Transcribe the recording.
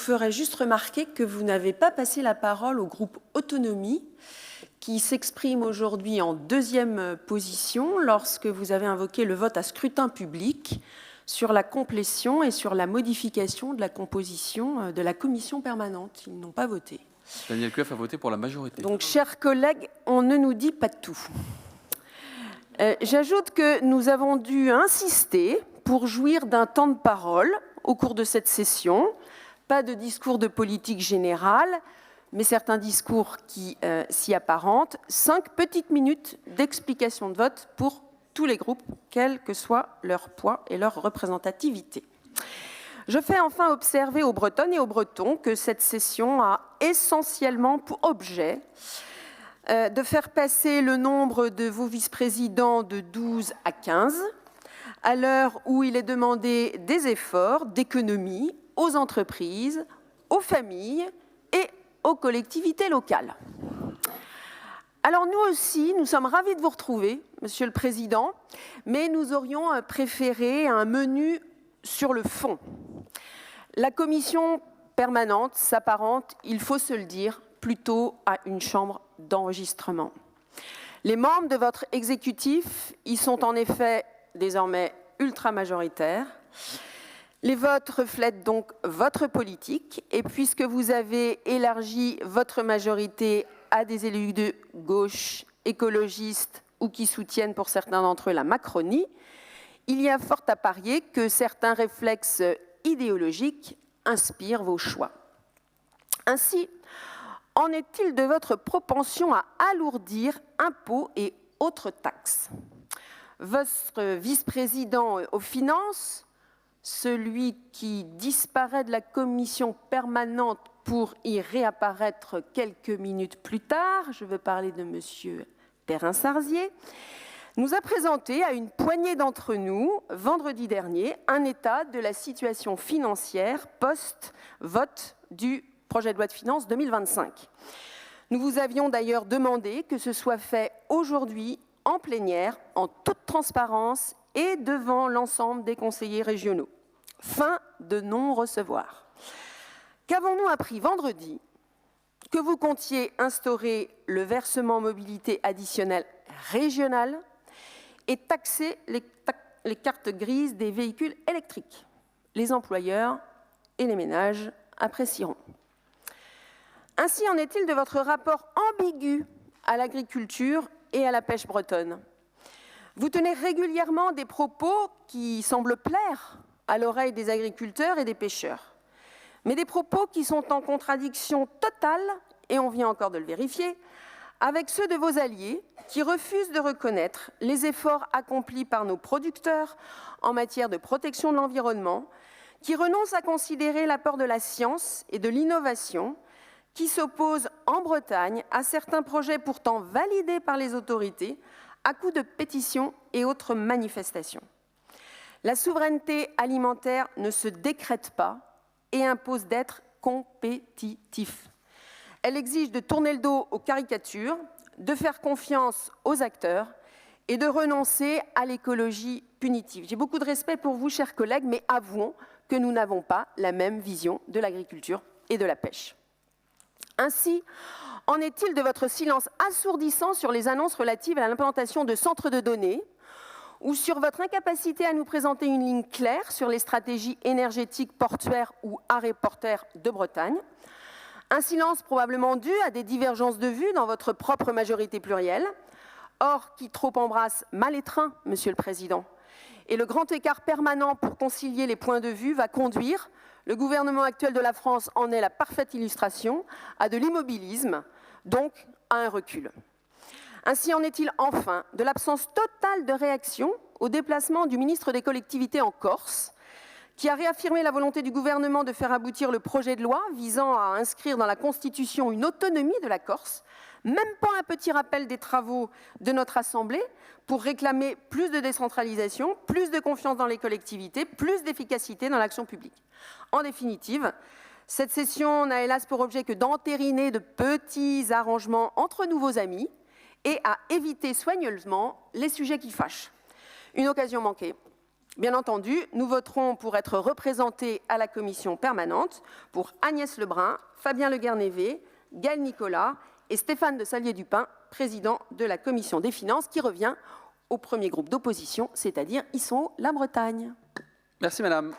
Je ferai juste remarquer que vous n'avez pas passé la parole au groupe Autonomie, qui s'exprime aujourd'hui en deuxième position lorsque vous avez invoqué le vote à scrutin public sur la complétion et sur la modification de la composition de la commission permanente. Ils n'ont pas voté. Daniel Koeuf a voté pour la majorité. Donc, chers collègues, on ne nous dit pas tout. J'ajoute que nous avons dû insister pour jouir d'un temps de parole au cours de cette session. Pas de discours de politique générale, mais certains discours qui s'y apparentent. 5 petites minutes d'explication de vote pour tous les groupes, quel que soit leur poids et leur représentativité. Je fais enfin observer aux Bretonnes et aux Bretons que cette session a essentiellement pour objet de faire passer le nombre de vos vice-présidents de 12 à 15, à l'heure où il est demandé des efforts d'économie aux entreprises, aux familles et aux collectivités locales. Alors nous aussi, nous sommes ravis de vous retrouver, Monsieur le Président, mais nous aurions préféré un menu sur le fond. La commission permanente s'apparente, il faut se le dire, plutôt à une chambre d'enregistrement. Les membres de votre exécutif y sont en effet désormais ultra-majoritaires. Les votes reflètent donc votre politique, et puisque vous avez élargi votre majorité à des élus de gauche, écologistes ou qui soutiennent pour certains d'entre eux la Macronie, il y a fort à parier que certains réflexes idéologiques inspirent vos choix. Ainsi, en est-il de votre propension à alourdir impôts et autres taxes? Votre vice-président aux finances, celui qui disparaît de la commission permanente pour y réapparaître quelques minutes plus tard, je veux parler de M. Perrin-Sarzier, nous a présenté à une poignée d'entre nous, vendredi dernier, un état de la situation financière post-vote du projet de loi de finances 2025. Nous vous avions d'ailleurs demandé que ce soit fait aujourd'hui en plénière, en toute transparence et devant l'ensemble des conseillers régionaux. Fin de non-recevoir. Qu'avons-nous appris vendredi? Que vous comptiez instaurer le versement mobilité additionnel régional et taxer les cartes grises des véhicules électriques. Les employeurs et les ménages apprécieront. Ainsi en est-il de votre rapport ambigu à l'agriculture et à la pêche bretonne. Vous tenez régulièrement des propos qui semblent plaire à l'oreille des agriculteurs et des pêcheurs, mais des propos qui sont en contradiction totale, et on vient encore de le vérifier, avec ceux de vos alliés qui refusent de reconnaître les efforts accomplis par nos producteurs en matière de protection de l'environnement, qui renoncent à considérer l'apport de la science et de l'innovation, qui s'opposent en Bretagne à certains projets pourtant validés par les autorités, à coups de pétitions et autres manifestations. La souveraineté alimentaire ne se décrète pas et impose d'être compétitif. Elle exige de tourner le dos aux caricatures, de faire confiance aux acteurs et de renoncer à l'écologie punitive. J'ai beaucoup de respect pour vous, chers collègues, mais avouons que nous n'avons pas la même vision de l'agriculture et de la pêche. Ainsi, en est-il de votre silence assourdissant sur les annonces relatives à l'implantation de centres de données ou sur votre incapacité à nous présenter une ligne claire sur les stratégies énergétiques portuaires ou arrêts portuaires de Bretagne? Un silence probablement dû à des divergences de vues dans votre propre majorité plurielle, or qui trop embrasse mal étreint, Monsieur le Président. Et le grand écart permanent pour concilier les points de vue va conduire, le gouvernement actuel de la France en est la parfaite illustration, à de l'immobilisme, donc à un recul. Ainsi en est-il enfin de l'absence totale de réaction au déplacement du ministre des Collectivités en Corse, qui a réaffirmé la volonté du gouvernement de faire aboutir le projet de loi visant à inscrire dans la Constitution une autonomie de la Corse, même pas un petit rappel des travaux de notre Assemblée pour réclamer plus de décentralisation, plus de confiance dans les collectivités, plus d'efficacité dans l'action publique. En définitive, cette session n'a hélas pour objet que d'entériner de petits arrangements entre nouveaux amis et à éviter soigneusement les sujets qui fâchent. Une occasion manquée. Bien entendu, nous voterons pour être représentés à la commission permanente pour Agnès Lebrun, Fabien Le Guernévé, Gaël Nicolas et Stéphane de Salier-Dupin, président de la commission des finances, qui revient au premier groupe d'opposition, c'est-à-dire Ils sont la Bretagne. Merci, madame.